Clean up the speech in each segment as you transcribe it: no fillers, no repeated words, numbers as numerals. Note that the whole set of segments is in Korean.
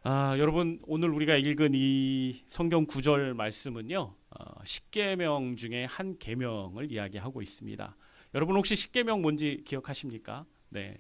여러분 오늘 우리가 읽은 이 성경 구절 말씀은요. 십계명 중에 한 계명을 이야기하고 있습니다. 여러분 혹시 십계명 뭔지 기억하십니까? 네,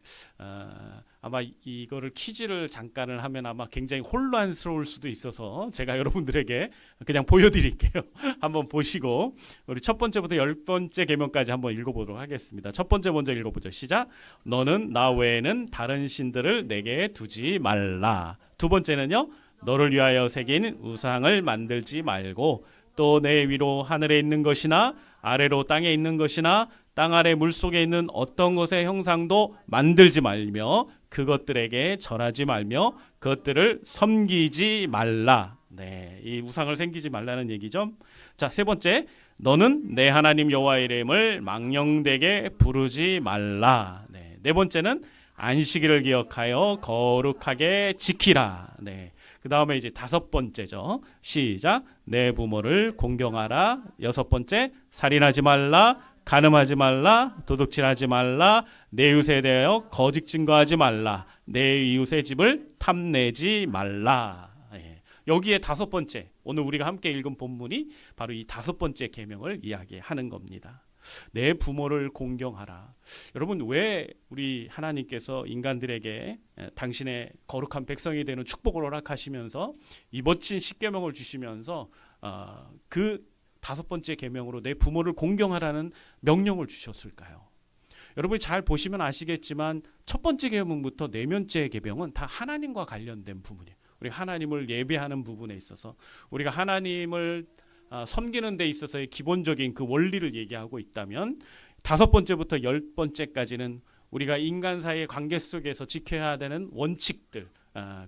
아마 이거를 퀴즈를 잠깐을 하면 아마 굉장히 혼란스러울 수도 있어서 제가 여러분들에게 그냥 보여드릴게요. 한번 보시고 우리 첫 번째부터 10번째 계명까지 한번 읽어보도록 하겠습니다. 첫 번째 먼저 읽어보죠. 시작. 너는 나 외에는 다른 신들을 내게 두지 말라. 두 번째는요. 너를 위하여 새긴 우상을 만들지 말고 또 내 위로 하늘에 있는 것이나 아래로 땅에 있는 것이나 땅 아래 물속에 있는 어떤 것의 형상도 만들지 말며 그것들에게 절하지 말며 그것들을 섬기지 말라. 네, 이 우상을 섬기지 말라는 얘기죠. 자, 세 번째, 너는 내 하나님 여호와의 이름을 망령되게 부르지 말라. 네, 네 번째는 안식일을 기억하여 거룩하게 지키라. 네. 그 다음에 이제 다섯 번째죠. 시작. 내 부모를 공경하라. 여섯 번째, 살인하지 말라. 간음하지 말라. 도둑질하지 말라. 내 이웃에 대하여 거짓 증거하지 말라. 내 이웃의 집을 탐내지 말라. 예. 여기에 다섯 번째, 오늘 우리가 함께 읽은 본문이 바로 이 다섯 번째 계명을 이야기하는 겁니다. 내 부모를 공경하라. 여러분 왜 우리 하나님께서 인간들에게 당신의 거룩한 백성이 되는 축복을 허락하시면서 이 멋진 십계명을 주시면서 그 다섯 번째 계명으로 내 부모를 공경하라는 명령을 주셨을까요? 여러분이 잘 보시면 아시겠지만 첫 번째 계명부터 네 번째 계명은 다 하나님과 관련된 부분이에요. 우리가 하나님을 예배하는 부분에 있어서 우리가 하나님을 섬기는 데 있어서의 기본적인 그 원리를 얘기하고 있다면 다섯 번째부터 열 번째까지는 우리가 인간 사이의 관계 속에서 지켜야 되는 원칙들,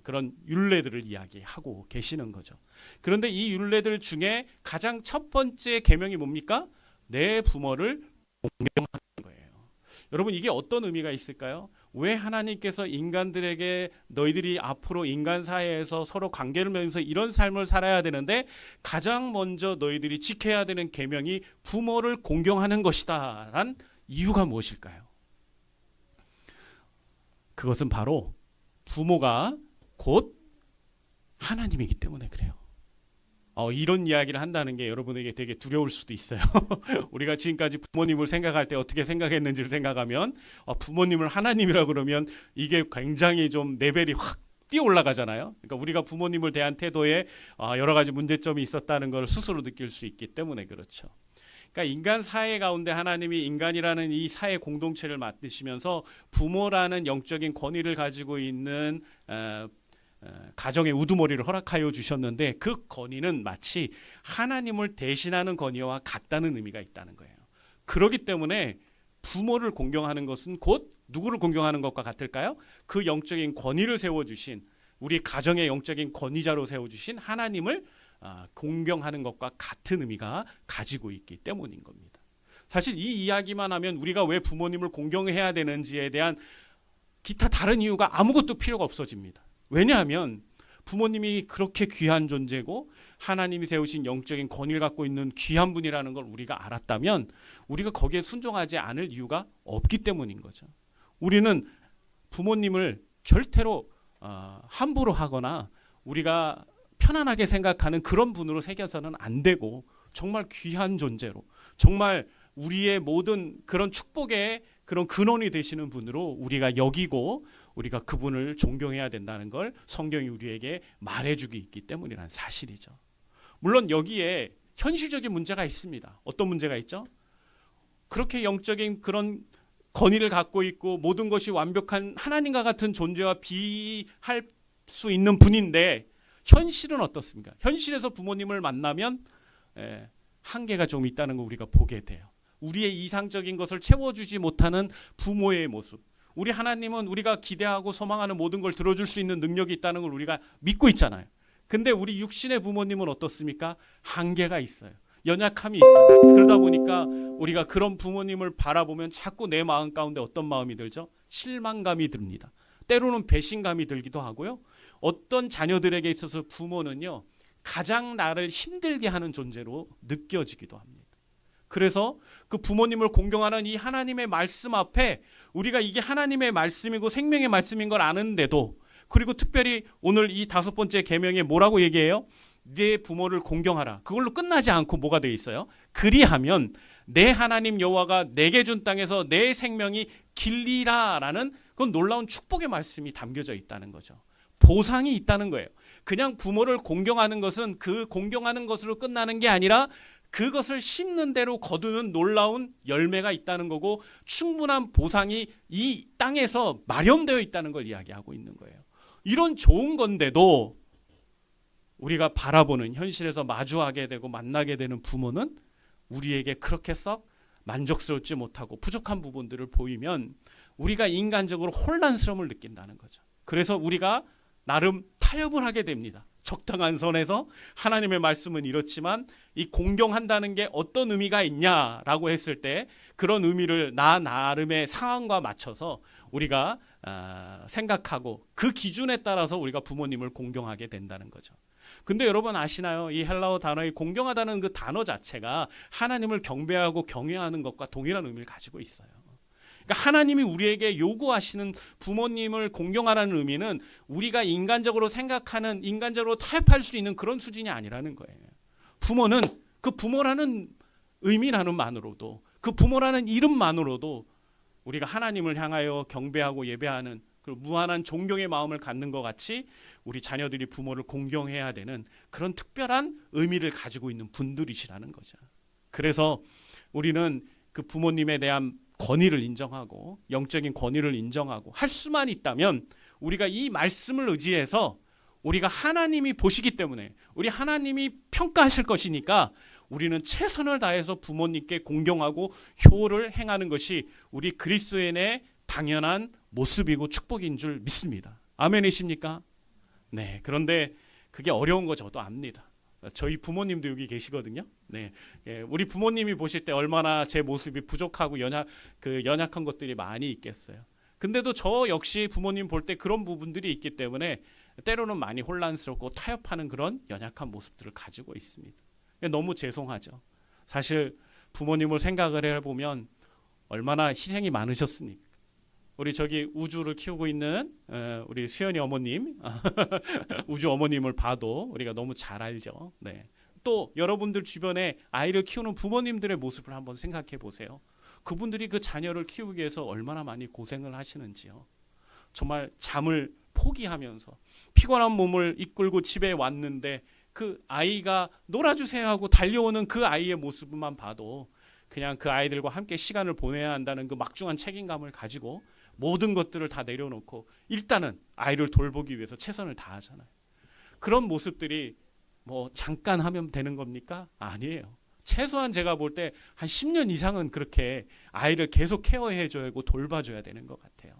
그런 율례들을 이야기하고 계시는 거죠. 그런데 이 율례들 중에 가장 첫 번째 계명이 뭡니까? 내 부모를 공경하는 거예요. 여러분 이게 어떤 의미가 있을까요? 왜 하나님께서 인간들에게 너희들이 앞으로 인간 사회에서 서로 관계를 맺으면서 이런 삶을 살아야 되는데 가장 먼저 너희들이 지켜야 되는 계명이 부모를 공경하는 것이다 란 이유가 무엇일까요? 그것은 바로 부모가 곧 하나님이기 때문에 그래요. 이런 이야기를 한다는 게 여러분에게 되게 두려울 수도 있어요. 우리가 지금까지 부모님을 생각할 때 어떻게 생각했는지를 생각하면 부모님을 하나님이라 그러면 이게 굉장히 좀 레벨이 확 뛰어 올라가잖아요. 그러니까 우리가 부모님을 대한 태도에 여러 가지 문제점이 있었다는 걸 스스로 느낄 수 있기 때문에 그렇죠. 그러니까 인간 사회 가운데 하나님이 인간이라는 이 사회 공동체를 만드시면서 부모라는 영적인 권위를 가지고 있는 가정의 우두머리를 허락하여 주셨는데 그 권위는 마치 하나님을 대신하는 권위와 같다는 의미가 있다는 거예요. 그렇기 때문에 부모를 공경하는 것은 곧 누구를 공경하는 것과 같을까요? 그 영적인 권위를 세워주신 우리 가정의 영적인 권위자로 세워주신 하나님을 공경하는 것과 같은 의미가 가지고 있기 때문인 겁니다. 사실 이 이야기만 하면 우리가 왜 부모님을 공경해야 되는지에 대한 기타 다른 이유가 아무것도 필요가 없어집니다. 왜냐하면 부모님이 그렇게 귀한 존재고 하나님이 세우신 영적인 권위를 갖고 있는 귀한 분이라는 걸 우리가 알았다면 우리가 거기에 순종하지 않을 이유가 없기 때문인 거죠. 우리는 부모님을 절대로 함부로 하거나 우리가 편안하게 생각하는 그런 분으로 새겨서는 안 되고 정말 귀한 존재로 정말 우리의 모든 그런 축복의 그런 근원이 되시는 분으로 우리가 여기고 우리가 그분을 존경해야 된다는 걸 성경이 우리에게 말해주고 있기 때문이라는 사실이죠. 물론 여기에 현실적인 문제가 있습니다. 어떤 문제가 있죠? 그렇게 영적인 그런 권위를 갖고 있고 모든 것이 완벽한 하나님과 같은 존재와 비할 수 있는 분인데 현실은 어떻습니까? 현실에서 부모님을 만나면 한계가 좀 있다는 걸 우리가 보게 돼요. 우리의 이상적인 것을 채워주지 못하는 부모의 모습. 우리 하나님은 우리가 기대하고 소망하는 모든 걸 들어줄 수 있는 능력이 있다는 걸 우리가 믿고 있잖아요. 근데 우리 육신의 부모님은 어떻습니까? 한계가 있어요. 연약함이 있어요. 그러다 보니까 우리가 그런 부모님을 바라보면 자꾸 내 마음 가운데 어떤 마음이 들죠? 실망감이 듭니다. 때로는 배신감이 들기도 하고요. 어떤 자녀들에게 있어서 부모는요, 가장 나를 힘들게 하는 존재로 느껴지기도 합니다. 그래서 그 부모님을 공경하는 이 하나님의 말씀 앞에 우리가 이게 하나님의 말씀이고 생명의 말씀인 걸 아는데도 그리고 특별히 오늘 이 5번째 계명에 뭐라고 얘기해요? 네 부모를 공경하라. 그걸로 끝나지 않고 뭐가 되어 있어요? 그리하면 내 하나님 여호와가 내게 준 땅에서 내 생명이 길리라라는 그건 놀라운 축복의 말씀이 담겨져 있다는 거죠. 보상이 있다는 거예요. 그냥 부모를 공경하는 것은 그 공경하는 것으로 끝나는 게 아니라 그것을 심는 대로 거두는 놀라운 열매가 있다는 거고 충분한 보상이 이 땅에서 마련되어 있다는 걸 이야기하고 있는 거예요. 이런 좋은 건데도 우리가 바라보는 현실에서 마주하게 되고 만나게 되는 부모는 우리에게 그렇게 썩 만족스럽지 못하고 부족한 부분들을 보이면 우리가 인간적으로 혼란스러움을 느낀다는 거죠. 그래서 우리가 나름 타협을 하게 됩니다. 적당한 선에서 하나님의 말씀은 이렇지만 이 공경한다는 게 어떤 의미가 있냐라고 했을 때 그런 의미를 나 나름의 상황과 맞춰서 우리가 생각하고 그 기준에 따라서 우리가 부모님을 공경하게 된다는 거죠. 근데 여러분 아시나요? 이 헬라어 단어의 공경하다는 그 단어 자체가 하나님을 경배하고 경외하는 것과 동일한 의미를 가지고 있어요. 그러니까 하나님이 우리에게 요구하시는 부모님을 공경하라는 의미는 우리가 인간적으로 생각하는, 인간적으로 타협할 수 있는 그런 수준이 아니라는 거예요. 부모는 그 부모라는 의미만으로도, 그 부모라는 이름만으로도 우리가 하나님을 향하여 경배하고 예배하는 그 무한한 존경의 마음을 갖는 것 같이 우리 자녀들이 부모를 공경해야 되는 그런 특별한 의미를 가지고 있는 분들이시라는 거죠. 그래서 우리는 그 부모님에 대한 권위를 인정하고 영적인 권위를 인정하고 할 수만 있다면 우리가 이 말씀을 의지해서 우리가 하나님이 보시기 때문에 우리 하나님이 평가하실 것이니까 우리는 최선을 다해서 부모님께 공경하고 효를 행하는 것이 우리 그리스도인의 당연한 모습이고 축복인 줄 믿습니다. 아멘이십니까? 네. 그런데 그게 어려운 거 저도 압니다. 저희 부모님도 여기 계시거든요. 네, 우리 부모님이 보실 때 얼마나 제 모습이 부족하고 연약한 것들이 많이 있겠어요. 근데도 저 역시 부모님 볼 때 그런 부분들이 있기 때문에 때로는 많이 혼란스럽고 타협하는 그런 연약한 모습들을 가지고 있습니다. 너무 죄송하죠. 사실 부모님을 생각을 해보면 얼마나 희생이 많으셨습니까? 우리 저기 우주를 키우고 있는 우리 수연이 어머님, 우주 어머님을 봐도 우리가 너무 잘 알죠. 네. 또 여러분들 주변에 아이를 키우는 부모님들의 모습을 한번 생각해 보세요. 그분들이 그 자녀를 키우기 위해서 얼마나 많이 고생을 하시는지요. 정말 잠을 포기하면서 피곤한 몸을 이끌고 집에 왔는데 그 아이가 놀아주세요 하고 달려오는 그 아이의 모습만 봐도 그냥 그 아이들과 함께 시간을 보내야 한다는 그 막중한 책임감을 가지고 모든 것들을 다 내려놓고 일단은 아이를 돌보기 위해서 최선을 다하잖아요. 그런 모습들이 뭐 잠깐 하면 되는 겁니까? 아니에요. 최소한 제가 볼 때 한 10년 이상은 그렇게 아이를 계속 케어해줘야 하고 돌봐줘야 되는 것 같아요.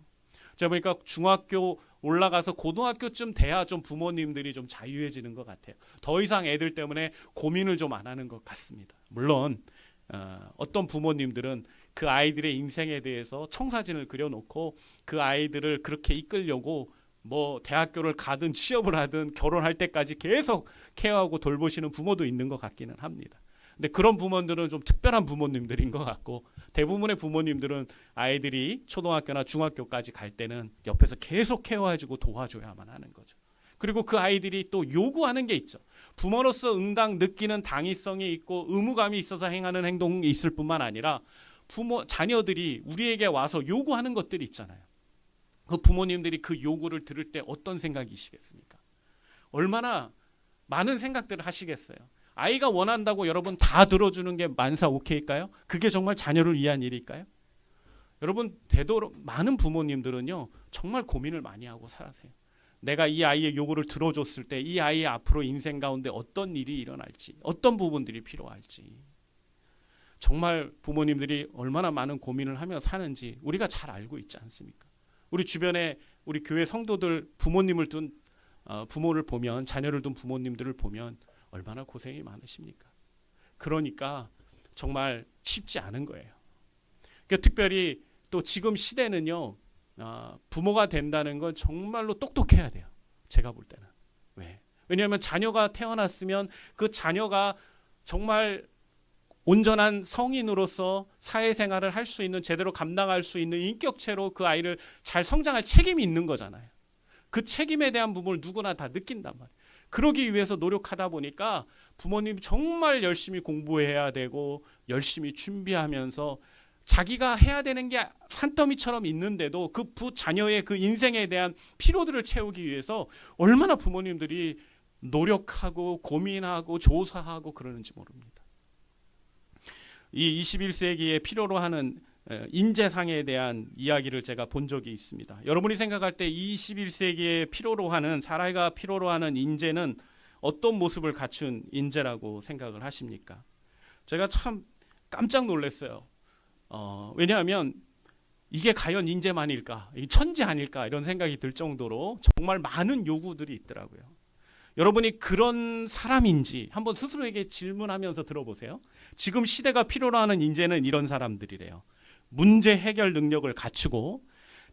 제가 보니까 중학교 올라가서 고등학교쯤 돼야 좀 부모님들이 좀 자유해지는 것 같아요. 더 이상 애들 때문에 고민을 좀 안 하는 것 같습니다. 물론 어떤 부모님들은 그 아이들의 인생에 대해서 청사진을 그려놓고 그 아이들을 그렇게 이끌려고 뭐 대학교를 가든 취업을 하든 결혼할 때까지 계속 케어하고 돌보시는 부모도 있는 것 같기는 합니다. 근데 그런 부모들은 좀 특별한 부모님들인 것 같고 대부분의 부모님들은 아이들이 초등학교나 중학교까지 갈 때는 옆에서 계속 케어해주고 도와줘야만 하는 거죠. 그리고 그 아이들이 또 요구하는 게 있죠. 부모로서 응당 느끼는 당위성이 있고 의무감이 있어서 행하는 행동이 있을 뿐만 아니라 자녀들이 우리에게 와서 요구하는 것들이 있잖아요. 그 부모님들이 그 요구를 들을 때 어떤 생각이시겠습니까? 얼마나 많은 생각들을 하시겠어요. 아이가 원한다고 여러분 다 들어주는 게 만사 오케이일까요? 그게 정말 자녀를 위한 일일까요? 여러분 되도록 많은 부모님들은요 정말 고민을 많이 하고 살아세요. 내가 이 아이의 요구를 들어줬을 때 이 아이의 앞으로 인생 가운데 어떤 일이 일어날지, 어떤 부분들이 필요할지 정말 부모님들이 얼마나 많은 고민을 하며 사는지 우리가 잘 알고 있지 않습니까? 우리 주변에 우리 교회 성도들 부모님을 둔 부모를 보면 자녀를 둔 부모님들을 보면 얼마나 고생이 많으십니까? 그러니까 정말 쉽지 않은 거예요. 그러니까 특별히 또 지금 시대는요 부모가 된다는 건 정말로 똑똑해야 돼요. 제가 볼 때는. 왜? 왜냐하면 자녀가 태어났으면 그 자녀가 정말 온전한 성인으로서 사회생활을 할 수 있는 제대로 감당할 수 있는 인격체로 그 아이를 잘 성장할 책임이 있는 거잖아요. 그 책임에 대한 부분을 누구나 다 느낀단 말이에요. 그러기 위해서 노력하다 보니까 부모님이 정말 열심히 공부해야 되고 열심히 준비하면서 자기가 해야 되는 게 산더미처럼 있는데도 그 자녀의 그 인생에 대한 피로들을 채우기 위해서 얼마나 부모님들이 노력하고 고민하고 조사하고 그러는지 모릅니다. 이 21세기에 필요로 하는 인재상에 대한 이야기를 제가 본 적이 있습니다. 여러분이 생각할 때 21세기에 필요로 하는, 사회가 필요로 하는 인재는 어떤 모습을 갖춘 인재라고 생각을 하십니까? 제가 참 깜짝 놀랐어요. 왜냐하면 이게 과연 인재만일까, 천재 아닐까 이런 생각이 들 정도로 정말 많은 요구들이 있더라고요. 여러분이 그런 사람인지 한번 스스로에게 질문하면서 들어보세요. 지금 시대가 필요로 하는 인재는 이런 사람들이래요. 문제 해결 능력을 갖추고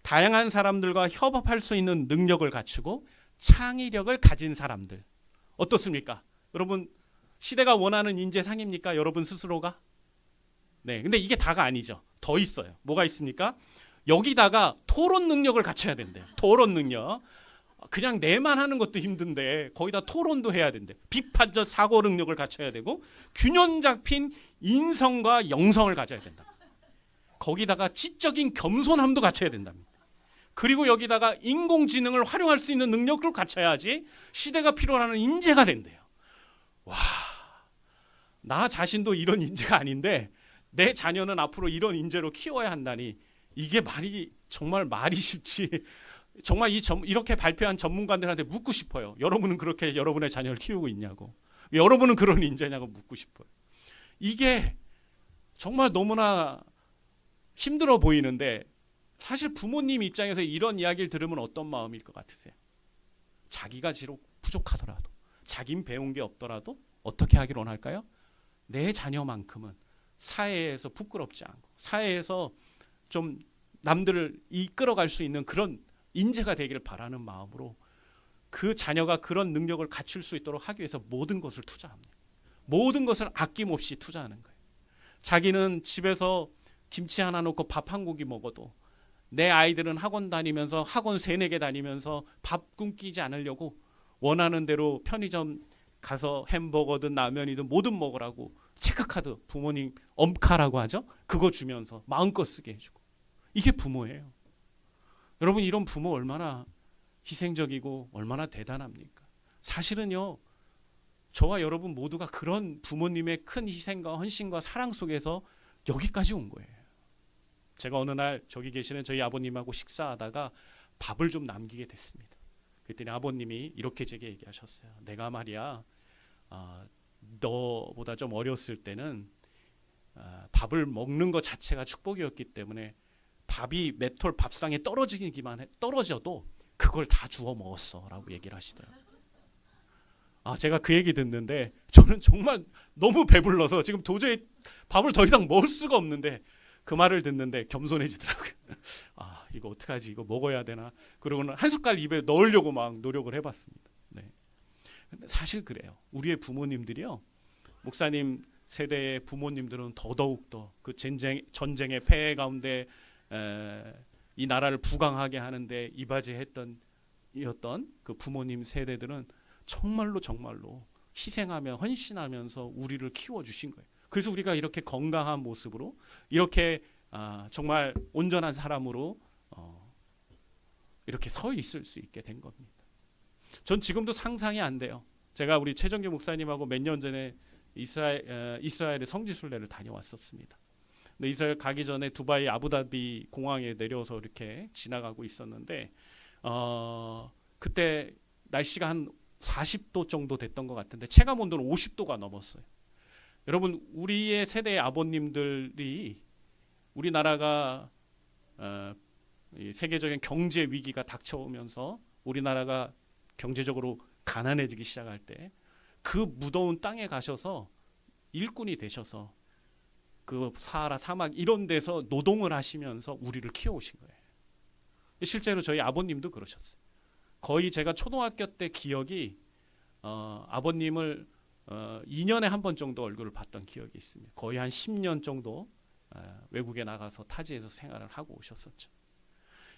다양한 사람들과 협업할 수 있는 능력을 갖추고 창의력을 가진 사람들. 어떻습니까? 여러분, 시대가 원하는 인재상입니까? 여러분 스스로가? 네, 근데 이게 다가 아니죠. 더 있어요. 뭐가 있습니까? 여기다가 토론 능력을 갖춰야 된대요. 토론 능력. 그냥 내만 하는 것도 힘든데 거기다 토론도 해야 된대. 비판적 사고 능력을 갖춰야 되고 균형 잡힌 인성과 영성을 가져야 된다. 거기다가 지적인 겸손함도 갖춰야 된답니다. 그리고 여기다가 인공지능을 활용할 수 있는 능력을 갖춰야지 시대가 필요로 인재가 된대요. 와, 나 자신도 이런 인재가 아닌데 내 자녀는 앞으로 이런 인재로 키워야 한다니 이게 정말 말이 쉽지. 정말 이렇게 발표한 전문가들한테 묻고 싶어요. 여러분은 그렇게 여러분의 자녀를 키우고 있냐고. 여러분은 그런 인재냐고 묻고 싶어요. 이게 정말 너무나 힘들어 보이는데 사실 부모님 입장에서 이런 이야기를 들으면 어떤 마음일 것 같으세요? 자기가 지록 부족하더라도, 자긴 배운 게 없더라도 어떻게 하기를 원할까요? 내 자녀만큼은 사회에서 부끄럽지 않고 사회에서 좀 남들을 이끌어갈 수 있는 그런 인재가 되기를 바라는 마음으로 그 자녀가 그런 능력을 갖출 수 있도록 하기 위해서 모든 것을 투자합니다. 모든 것을 아낌없이 투자하는 거예요. 자기는 집에서 김치 하나 넣고 밥 한 고기 먹어도 내 아이들은 학원 다니면서 학원 3-4개 다니면서 밥 굶기지 않으려고 원하는 대로 편의점 가서 햄버거든 라면이든 뭐든 먹으라고 체크카드, 부모님 엄카라고 하죠. 그거 주면서 마음껏 쓰게 해주고. 이게 부모예요. 여러분, 이런 부모 얼마나 희생적이고 얼마나 대단합니까? 사실은요, 저와 여러분 모두가 그런 부모님의 큰 희생과 헌신과 사랑 속에서 여기까지 온 거예요. 제가 어느 날 저기 계시는 저희 아버님하고 식사하다가 밥을 좀 남기게 됐습니다. 그랬더니 아버님이 이렇게 제게 얘기하셨어요. 내가 말이야, 너보다 좀 어렸을 때는 밥을 먹는 것 자체가 축복이었기 때문에 밥이 맷돌 밥상에 떨어져도 그걸 다 주워 먹었어라고 얘기를 하시더라고요. 제가 그 얘기 듣는데 저는 정말 너무 배불러서 지금 도저히 밥을 더 이상 먹을 수가 없는데 그 말을 듣는데 겸손해지더라고요. 이거 어떡하지? 이거 먹어야 되나? 그러고는 한 숟갈 입에 넣으려고 막 노력을 해봤습니다. 네. 근데 사실 그래요. 우리의 부모님들이요, 목사님 세대의 부모님들은 더더욱더 그 전쟁의 폐해 가운데 이 나라를 부강하게 하는데 이바지했던 그 부모님 세대들은 정말로 희생하며 헌신하면서 우리를 키워주신 거예요. 그래서 우리가 이렇게 건강한 모습으로 이렇게 정말 온전한 사람으로 이렇게 서 있을 수 있게 된 겁니다. 전 지금도 상상이 안 돼요. 제가 우리 최정규 목사님하고 몇 년 전에 이스라엘의 성지순례를 다녀왔었습니다. 근데 이스라엘 가기 전에 두바이 아부다비 공항에 내려서 이렇게 지나가고 있었는데 그때 날씨가 한 40도 정도 됐던 것 같은데 체감 온도는 50도가 넘었어요. 여러분, 우리의 세대의 아버님들이 우리나라가 세계적인 경제 위기가 닥쳐오면서 우리나라가 경제적으로 가난해지기 시작할 때 그 무더운 땅에 가셔서 일꾼이 되셔서 그 사하라 사막 이런 데서 노동을 하시면서 우리를 키워오신 거예요. 실제로 저희 아버님도 그러셨어요. 거의 제가 초등학교 때 기억이 아버님을 2년에 한 번 정도 얼굴을 봤던 기억이 있습니다. 거의 한 10년 정도 외국에 나가서 타지에서 생활을 하고 오셨었죠.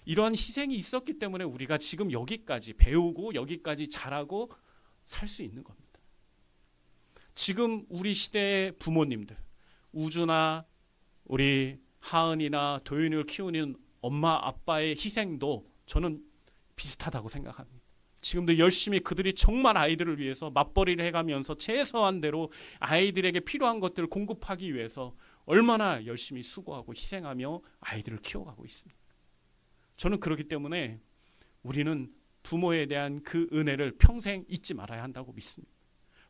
이러한 희생이 있었기 때문에 우리가 지금 여기까지 배우고 여기까지 잘하고 살 수 있는 겁니다. 지금 우리 시대의 부모님들, 우주나 우리 하은이나 도윤이를 키우는 엄마 아빠의 희생도 저는 비슷하다고 생각합니다. 지금도 열심히 그들이 정말 아이들을 위해서 맞벌이를 해가면서 최소한 대로 아이들에게 필요한 것들을 공급하기 위해서 얼마나 열심히 수고하고 희생하며 아이들을 키워가고 있습니다. 저는 그렇기 때문에 우리는 부모에 대한 그 은혜를 평생 잊지 말아야 한다고 믿습니다.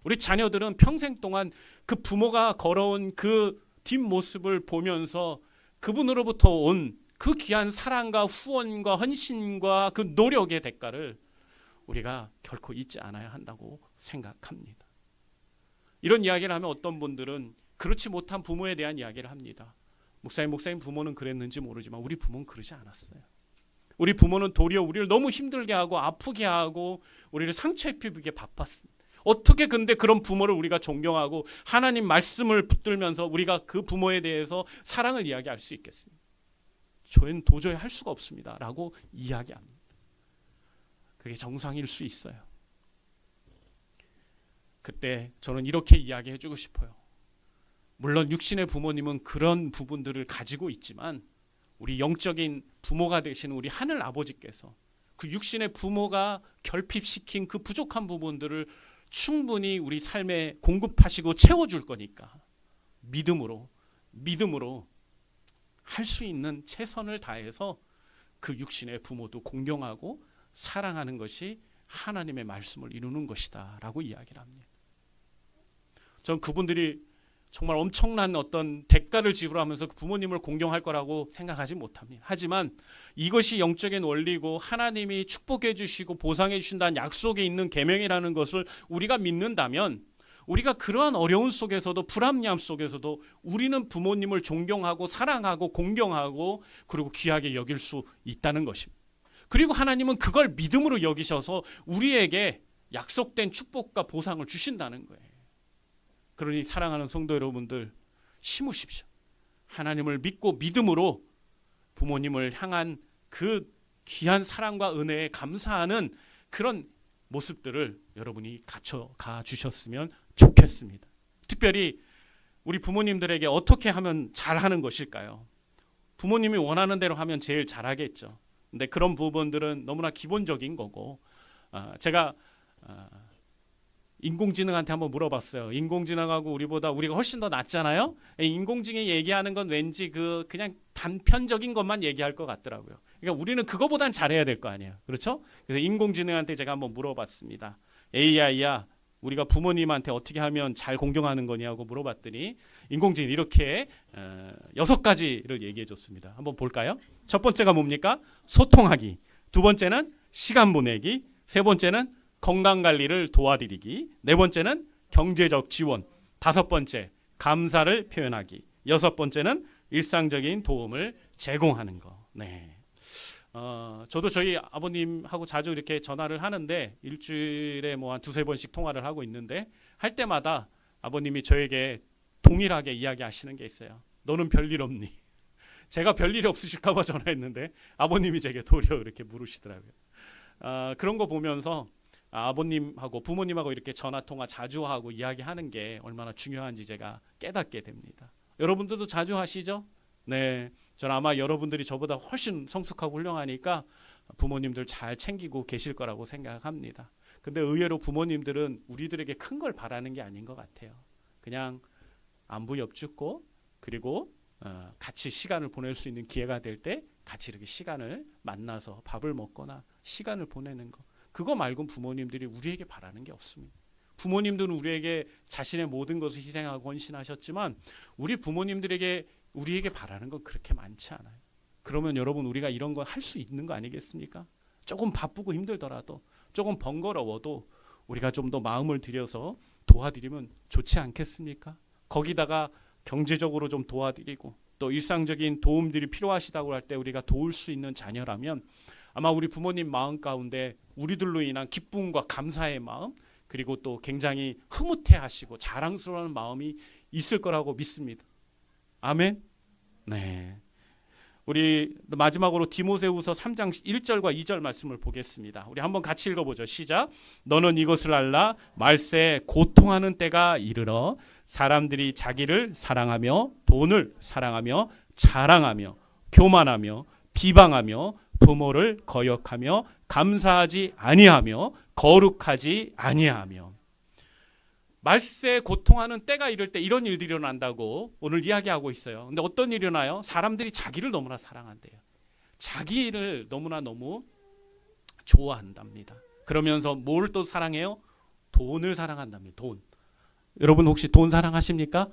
우리 자녀들은 평생 동안 그 부모가 걸어온 그 뒷모습을 보면서 그분으로부터 온 그 귀한 사랑과 후원과 헌신과 그 노력의 대가를 우리가 결코 잊지 않아야 한다고 생각합니다. 이런 이야기를 하면 어떤 분들은 그렇지 못한 부모에 대한 이야기를 합니다. 목사님 부모는 그랬는지 모르지만 우리 부모는 그러지 않았어요. 우리 부모는 도리어 우리를 너무 힘들게 하고 아프게 하고 우리를 상처 입히게 바빴습니다. 어떻게 근데 그런 부모를 우리가 존경하고 하나님 말씀을 붙들면서 우리가 그 부모에 대해서 사랑을 이야기할 수 있겠습니까? 저희는 도저히 할 수가 없습니다 라고 이야기합니다. 그게 정상일 수 있어요. 그때 저는 이렇게 이야기해 주고 싶어요. 물론 육신의 부모님은 그런 부분들을 가지고 있지만 우리 영적인 부모가 되시는 우리 하늘 아버지께서 그 육신의 부모가 결핍시킨 그 부족한 부분들을 충분히 우리 삶에 공급하시고 채워줄 거니까 믿음으로 할 수 있는 최선을 다해서 그 육신의 부모도 공경하고 사랑하는 것이 하나님의 말씀을 이루는 것이다 라고 이야기를 합니다. 전 그분들이 정말 엄청난 어떤 대가를 지불하면서 부모님을 공경할 거라고 생각하지 못합니다. 하지만 이것이 영적인 원리고 하나님이 축복해 주시고 보상해 주신다는 약속에 있는 계명이라는 것을 우리가 믿는다면 우리가 그러한 어려움 속에서도 불합리함 속에서도 우리는 부모님을 존경하고 사랑하고 공경하고 그리고 귀하게 여길 수 있다는 것입니다. 그리고 하나님은 그걸 믿음으로 여기셔서 우리에게 약속된 축복과 보상을 주신다는 거예요. 그러니 사랑하는 성도 여러분들 심으십시오. 하나님을 믿고 믿음으로 부모님을 향한 그 귀한 사랑과 은혜에 감사하는 그런 모습들을 여러분이 갖춰가 주셨으면 좋겠습니다. 특별히 우리 부모님들에게 어떻게 하면 잘하는 것일까요? 부모님이 원하는 대로 하면 제일 잘하겠죠. 근데 그런 부분들은 너무나 기본적인 거고 제가 인공지능한테 한번 물어봤어요. 인공지능하고 우리가 훨씬 더 낫잖아요. 인공지능이 얘기하는 건 왠지 그냥 단편적인 것만 얘기할 것 같더라고요. 그러니까 우리는 그거보단 잘해야 될 거 아니에요. 그렇죠? 그래서 인공지능한테 제가 한번 물어봤습니다. AI야, 우리가 부모님한테 어떻게 하면 잘 공경하는 거냐고 물어봤더니 인공지능이 이렇게 6가지를 얘기해 줬습니다. 한번 볼까요? 첫 번째가 뭡니까? 소통하기. 두 번째는 시간 보내기. 세 번째는 건강관리를 도와드리기. 네 번째는 경제적 지원. 다섯 번째 감사를 표현하기. 여섯 번째는 일상적인 도움을 제공하는 거. 네. 저도 저희 아버님하고 자주 이렇게 전화를 하는데 일주일에 뭐 한 두세 번씩 통화를 하고 있는데 할 때마다 아버님이 저에게 동일하게 이야기하시는 게 있어요. 너는 별일 없니? 제가 별일이 없으실까 봐 전화했는데 아버님이 제게 도리어 이렇게 물으시더라고요. 그런 거 보면서 아버님하고 부모님하고 이렇게 전화 통화 자주 하고 이야기하는 게 얼마나 중요한지 제가 깨닫게 됩니다. 여러분들도 자주 하시죠? 네, 저는 아마 여러분들이 저보다 훨씬 성숙하고 훌륭하니까 부모님들 잘 챙기고 계실 거라고 생각합니다. 근데 의외로 부모님들은 우리들에게 큰 걸 바라는 게 아닌 것 같아요. 그냥 안부 엽죽고 그리고 같이 시간을 보낼 수 있는 기회가 될 때 같이 이렇게 시간을 만나서 밥을 먹거나 시간을 보내는 거. 그거 말고는 부모님들이 우리에게 바라는 게 없습니다. 부모님들은 우리에게 자신의 모든 것을 희생하고 헌신하셨지만 우리 부모님들에게 우리에게 바라는 건 그렇게 많지 않아요. 그러면 여러분 우리가 이런 거 할 수 있는 거 아니겠습니까? 조금 바쁘고 힘들더라도 조금 번거로워도 우리가 좀 더 마음을 들여서 도와드리면 좋지 않겠습니까? 거기다가 경제적으로 좀 도와드리고 또 일상적인 도움들이 필요하시다고 할 때 우리가 도울 수 있는 자녀라면 아마 우리 부모님 마음 가운데 우리들로 인한 기쁨과 감사의 마음 그리고 또 굉장히 흐뭇해하시고 자랑스러운 마음이 있을 거라고 믿습니다. 아멘. 네. 우리 마지막으로 디모데후서 3장 1절과 2절 말씀을 보겠습니다. 우리 한번 같이 읽어보죠. 시작. 너는 이것을 알라. 말세에 고통하는 때가 이르러 사람들이 자기를 사랑하며 돈을 사랑하며 자랑하며 교만하며 비방하며 부모를 거역하며 감사하지 아니하며 거룩하지 아니하며. 말세에 고통하는 때가 이럴 때 이런 일들이 일어난다고 오늘 이야기하고 있어요. 근데 어떤 일이 일어나요? 사람들이 자기를 너무나 사랑한대요. 자기를 너무나 너무 좋아한답니다. 그러면서 뭘 또 사랑해요? 돈을 사랑한답니다. 돈. 여러분 혹시 돈 사랑하십니까?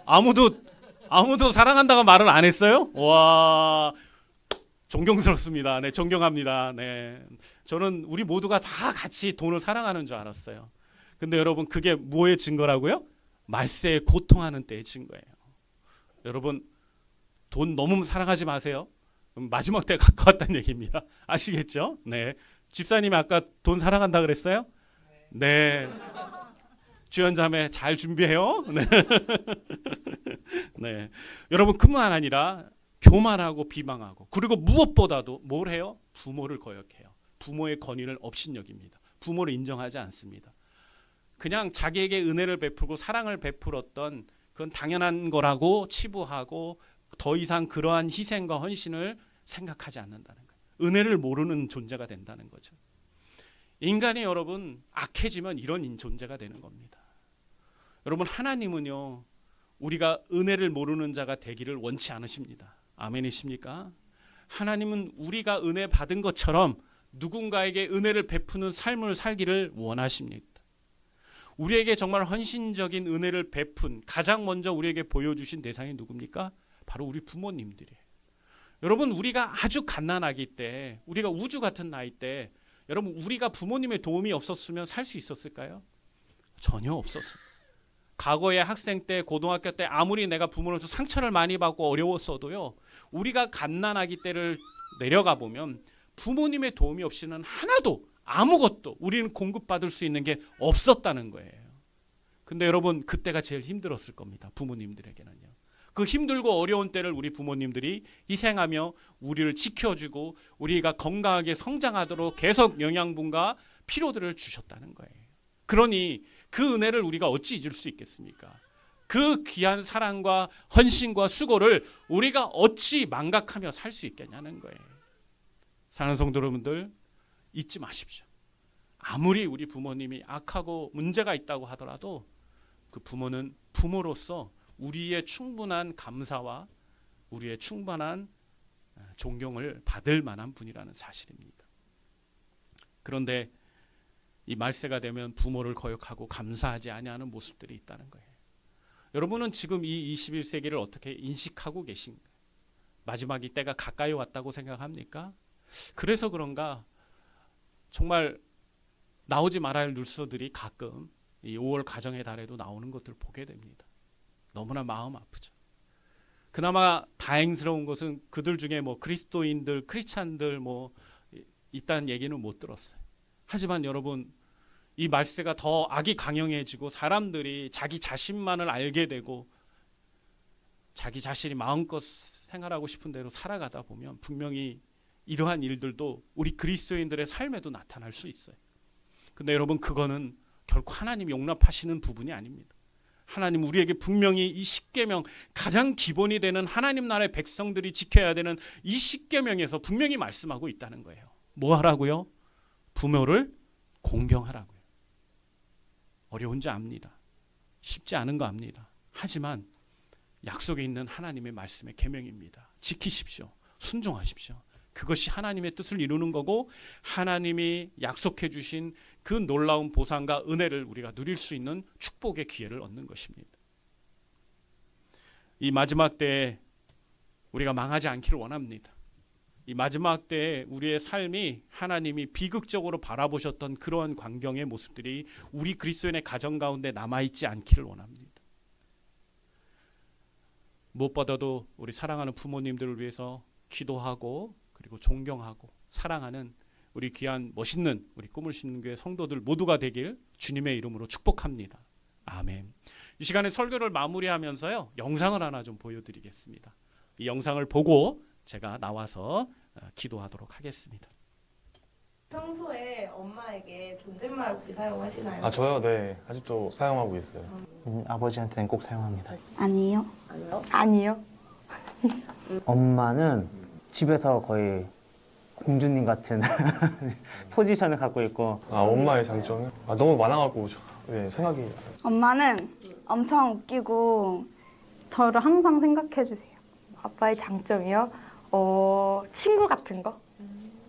아무도 사랑한다고 말을 안 했어요? 와, 존경스럽습니다. 네, 존경합니다. 네, 저는 우리 모두가 다 같이 돈을 사랑하는 줄 알았어요. 근데 여러분 그게 뭐의 증거라고요? 말세에 고통하는 때의 증거예요. 여러분 돈 너무 사랑하지 마세요. 마지막 때 가까웠다는 얘기입니다. 아시겠죠? 네, 집사님이 아까 돈 사랑한다 그랬어요? 네. 주연자매 잘 준비해요. 네. 네. 여러분 그뿐만 아니라 교만하고 비방하고 그리고 무엇보다도 뭘 해요? 부모를 거역해요. 부모의 권위를 업신여깁니다. 부모를 인정하지 않습니다. 그냥 자기에게 은혜를 베풀고 사랑을 베풀었던 그건 당연한 거라고 치부하고 더 이상 그러한 희생과 헌신을 생각하지 않는다는 거예요. 은혜를 모르는 존재가 된다는 거죠. 인간이 여러분 악해지면 이런 존재가 되는 겁니다. 여러분 하나님은요 우리가 은혜를 모르는 자가 되기를 원치 않으십니다. 아멘이십니까? 하나님은 우리가 은혜 받은 것처럼 누군가에게 은혜를 베푸는 삶을 살기를 원하십니다. 우리에게 정말 헌신적인 은혜를 베푼 가장 먼저 우리에게 보여주신 대상이 누굽니까? 바로 우리 부모님들이에요. 여러분 우리가 아주 갓난아기 때 우리가 우주 같은 나이 때 여러분 우리가 부모님의 도움이 없었으면 살 수 있었을까요? 전혀 없었어요. 과거에 학생 때 고등학교 때 아무리 내가 부모로부터 상처를 많이 받고 어려웠어도요 우리가 갓난아기 때를 내려가 보면 부모님의 도움이 없이는 하나도 아무것도 우리는 공급받을 수 있는 게 없었다는 거예요. 근데 여러분 그때가 제일 힘들었을 겁니다. 부모님들에게는요. 그 힘들고 어려운 때를 우리 부모님들이 희생하며 우리를 지켜주고 우리가 건강하게 성장하도록 계속 영양분과 피로들을 주셨다는 거예요. 그러니 그 은혜를 우리가 어찌 잊을 수 있겠습니까? 그 귀한 사랑과 헌신과 수고를 우리가 어찌 망각하며 살 수 있겠냐는 거예요. 사랑하는 성도 여러분들 잊지 마십시오. 아무리 우리 부모님이 악하고 문제가 있다고 하더라도 그 부모는 부모로서 우리의 충분한 감사와 우리의 충분한 존경을 받을 만한 분이라는 사실입니다. 그런데 이 말세가 되면 부모를 거역하고 감사하지 아니하는 모습들이 있다는 거예요. 여러분은 지금 이 21세기를 어떻게 인식하고 계신가요? 마지막이 때가 가까이 왔다고 생각합니까? 그래서 그런가 정말 나오지 말아야 할 뉴스들이 가끔 이 5월 가정의 달에도 나오는 것들을 보게 됩니다. 너무나 마음 아프죠. 그나마 다행스러운 것은 그들 중에 뭐 그리스도인들, 크리스찬들 뭐 있다는 얘기는 못 들었어요. 하지만 여러분 이 말세가 더 악이 강경해지고 사람들이 자기 자신만을 알게 되고 자기 자신이 마음껏 생활하고 싶은 대로 살아가다 보면 분명히 이러한 일들도 우리 그리스도인들의 삶에도 나타날 수 있어요. 근데 여러분 그거는 결코 하나님이 용납하시는 부분이 아닙니다. 하나님 우리에게 분명히 이 십계명 가장 기본이 되는 하나님 나라의 백성들이 지켜야 되는 이 십계명에서 분명히 말씀하고 있다는 거예요. 뭐 하라고요? 부모를 공경하라고요. 어려운지 압니다. 쉽지 않은 거 압니다. 하지만 약속에 있는 하나님의 말씀의 계명입니다. 지키십시오. 순종하십시오. 그것이 하나님의 뜻을 이루는 거고 하나님이 약속해 주신 그 놀라운 보상과 은혜를 우리가 누릴 수 있는 축복의 기회를 얻는 것입니다. 이 마지막 때에 우리가 망하지 않기를 원합니다. 이 마지막 때에 우리의 삶이 하나님이 비극적으로 바라보셨던 그러한 광경의 모습들이 우리 그리스도인의 가정 가운데 남아있지 않기를 원합니다. 무엇보다도 우리 사랑하는 부모님들을 위해서 기도하고 그리고 존경하고 사랑하는 우리 귀한 멋있는 우리 꿈을 심는 교회 성도들 모두가 되길 주님의 이름으로 축복합니다. 아멘. 이 시간에 설교를 마무리하면서요. 영상을 하나 좀 보여드리겠습니다. 이 영상을 보고 제가 나와서 기도하도록 하겠습니다. 평소에 엄마에게 존댓말 혹시 사용하시나요? 아 저요? 네. 아직도 사용하고 있어요. 아버지한테는 꼭 사용합니다. 아니요. 아니요? 아니요. 엄마는 집에서 거의 공주님 같은 포지션을 갖고 있고 아 엄마의 장점은? 아 너무 많아갖고 네, 생각이 엄마는 엄청 웃기고 저를 항상 생각해 주세요. 아빠의 장점이요? 친구 같은 거?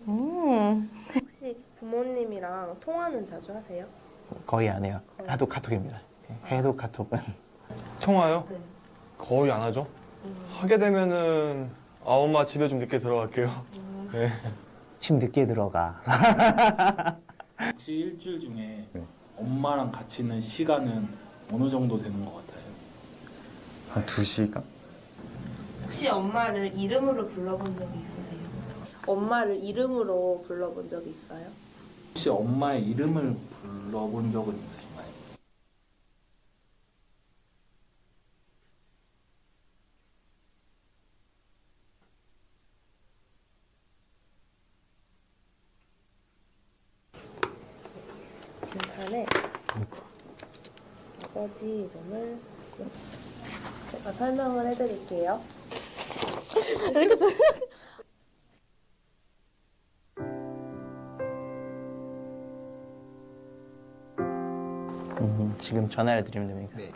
혹시 부모님이랑 통화는 자주 하세요? 거의 안 해요. 하도 카톡입니다. 해도 카톡은 통화요? 네. 거의 안 하죠. 하게 되면은 아 엄마 집에 좀 늦게 들어갈게요. 네. 집 늦게 들어가. 혹시 일주일 중에 엄마랑 같이 있는 시간은 어느 정도 되는 것 같아요? 한 2시간? 혹시 엄마를 이름으로 불러본 적이 있으세요? 엄마를 이름으로 불러본 적이 있어요? 혹시 엄마의 이름을 불러본 적은 있으신가요? 빈칸에 아버지 이름을 제가 설명을 해드릴게요. 지금 전화를 드리면 됩니까? 네.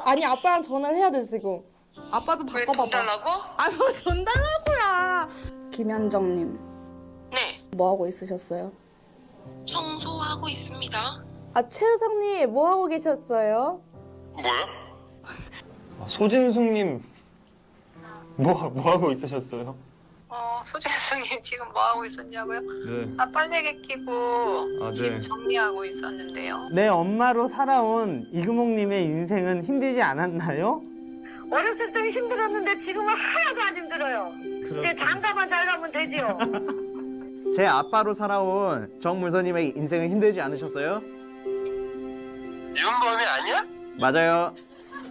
아니 아빠랑 전화를 해야 돼 지금. 아빠도 바꿔봐봐. 달라고? 돈 달라고야. 김현정님, 네, 뭐 하고 있으셨어요? 청소하고 있습니다. 최우성님 뭐 하고 계셨어요? 뭐요? 아, 소진숙님 뭐 하고 있으셨어요? 소진수님 지금 뭐 하고 있었냐고요? 네. 빨래개 끼고 아, 집 네. 정리하고 있었는데요. 내 엄마로 살아온 이금옥님의 인생은 힘들지 않았나요? 어렸을 때 힘들었는데 지금은 하나도 안 힘들어요. 이제 장가만 잘 가면 되지요. 제 아빠로 살아온 정물서님의 인생은 힘들지 않으셨어요? 윤범이 아니야? 맞아요.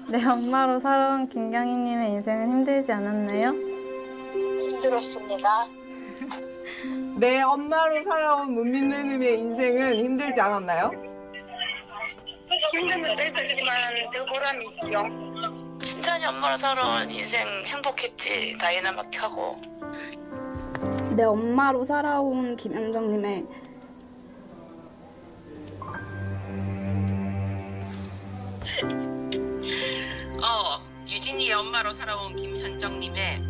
내 엄마로 살아온 김경희님의 인생은 힘들지 않았나요? 힘들었습니다. 내 엄마로 살아온 문민누님의 인생은 힘들지 않았나요? 힘든 것도 있었지만 더 보람이 있죠. 신찬이 엄마로 살아온 인생 행복했지. 다이나마트하고. 내 엄마로 살아온 김현정님의 유진이의 엄마로 살아온 김현정님의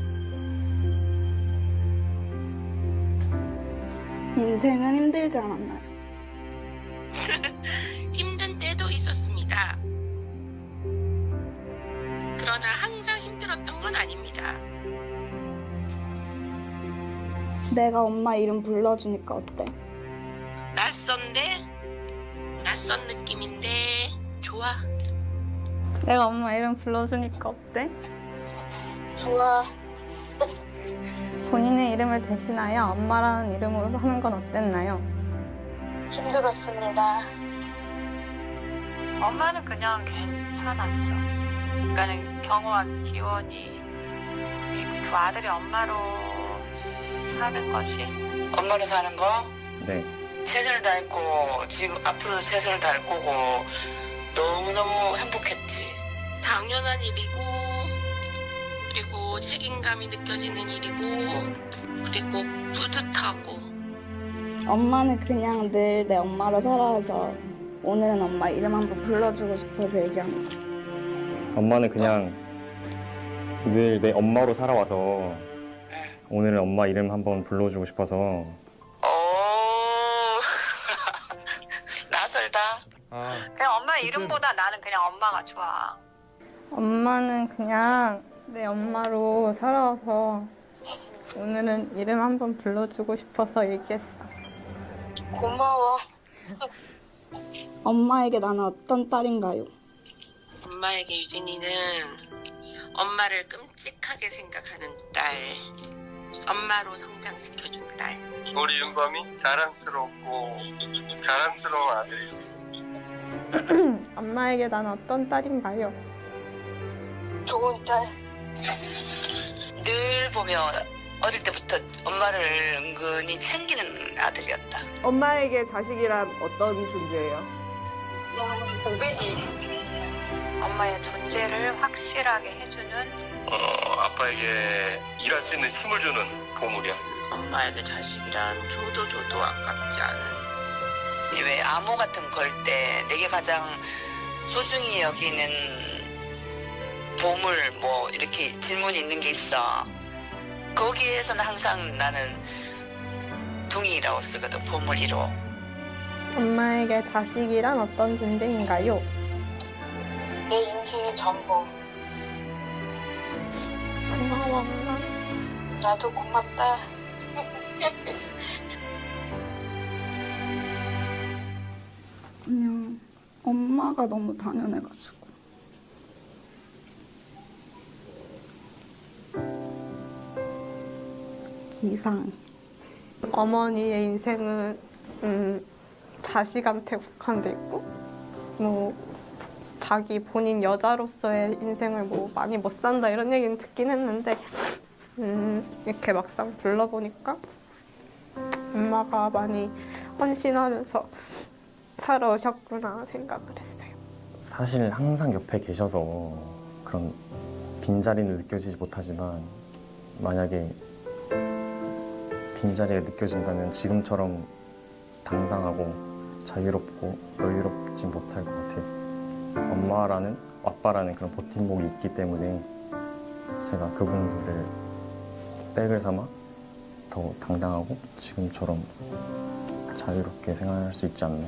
인생은 힘들지 않았나요? 힘든 때도 있었습니다. 그러나 항상 힘들었던 건 아닙니다. 내가 엄마 이름 불러주니까 어때? 낯선 느낌인데 좋아. 내가 엄마 이름 불러주니까 어때? 좋아. 본인의 이름을 대신하여 엄마라는 이름으로 사는 건 어땠나요? 힘들었습니다. 엄마는 그냥 괜찮았어. 그러니까는 경호와 기원이 그 아들이 엄마로 사는 것이 엄마로 사는 거? 네. 최선을 다했고 지금 앞으로도 최선을 다할 거고 너무너무 행복했지. 당연한 일이고 그리고 책임감이 느껴지는 일이고 그리고 뿌듯하고. 엄마는 그냥 늘 내 엄마로 살아와서 오늘은 엄마 이름 한번 불러주고 싶어서 얘기합니다. 엄마는 그냥 늘 내 엄마로 살아와서 오늘은 엄마 이름 한번 불러주고 싶어서. 낯설다. 그냥 엄마 이름보다 나는 그냥 엄마가 좋아. 엄마는 그냥 내 엄마로 살아와서 오늘은 이름 한번 불러주고 싶어서 얘기했어. 고마워. 엄마에게 나는 어떤 딸인가요? 엄마에게 유진이는 엄마를 끔찍하게 생각하는 딸. 엄마로 성장시켜준 딸. 우리 윤범이 자랑스럽고 자랑스러운 아들이지. 엄마에게 난 어떤 딸인가요? 좋은 딸. 늘 보면 어릴 때부터 엄마를 은근히 챙기는 아들이었다. 엄마에게 자식이란 어떤 존재예요? 후배지. 엄마의 존재를 확실하게 해주는 아빠에게 일할 수 있는 힘을 주는 보물이야. 엄마에게 자식이란 줘도 아깝지 않은. 왜 암호 같은 거 걸 때 내게 가장 소중히 여기는 보물 뭐 이렇게 질문이 있는 게 있어. 거기에서는 항상 나는 둥이라고 쓰거든. 보물 1호. 엄마에게 자식이란 어떤 존재인가요? 내 인생의 전부. 고마워 엄마. 나도 고맙다. 그냥 엄마가 너무 당연해가지고. 이상. 어머니의 인생은 자식한테 국한돼 있고 뭐 자기 본인 여자로서의 인생을 뭐 많이 못 산다 이런 얘기는 듣긴 했는데 이렇게 막상 불러보니까 엄마가 많이 헌신하면서 살아오셨구나 생각을 했어요. 사실 항상 옆에 계셔서 그런 빈자리는 느껴지지 못하지만 만약에 빈자리가 느껴진다면 지금처럼 당당하고 자유롭고 여유롭지 못할 것 같아요. 엄마라는, 아빠라는 그런 버팀목이 있기 때문에 제가 그분들을 백을 삼아 더 당당하고 지금처럼 자유롭게 생활할 수 있지 않나.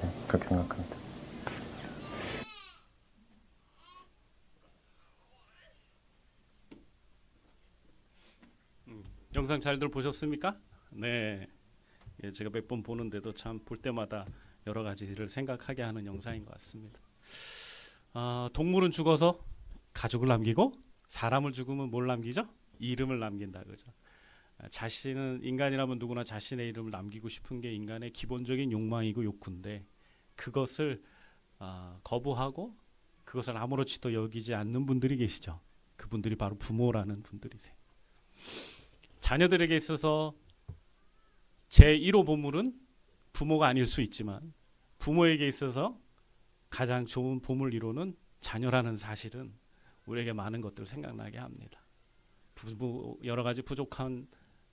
네, 그렇게 생각합니다. 영상 잘들 보셨습니까? 네, 예, 제가 몇 번 보는데도 참 볼 때마다 여러 가지를 생각하게 하는 영상인 것 같습니다. 동물은 죽어서 가족을 남기고 사람을 죽으면 뭘 남기죠? 이름을 남긴다, 그죠? 자신은 인간이라면 누구나 자신의 이름을 남기고 싶은 게 인간의 기본적인 욕망이고 욕구인데 그것을 거부하고 그것을 아무렇지도 여기지 않는 분들이 계시죠. 그분들이 바로 부모라는 분들이세요. 자녀들에게 있어서 제1호 보물은 부모가 아닐 수 있지만 부모에게 있어서 가장 좋은 보물 1호는 자녀라는 사실은 우리에게 많은 것들을 생각나게 합니다. 여러 가지 부족한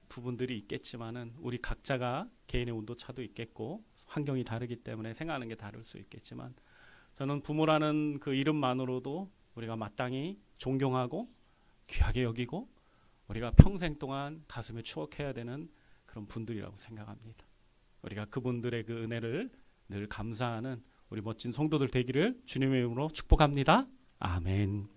부분들이 있겠지만은 우리 각자가 개인의 온도차도 있겠고 환경이 다르기 때문에 생각하는 게 다를 수 있겠지만 저는 부모라는 그 이름만으로도 우리가 마땅히 존경하고 귀하게 여기고 우리가 평생 동안 가슴에 추억해야 되는 그런 분들이라고 생각합니다. 우리가 그분들의 그 은혜를 늘 감사하는 우리 멋진 성도들 되기를 주님의 이름으로 축복합니다. 아멘.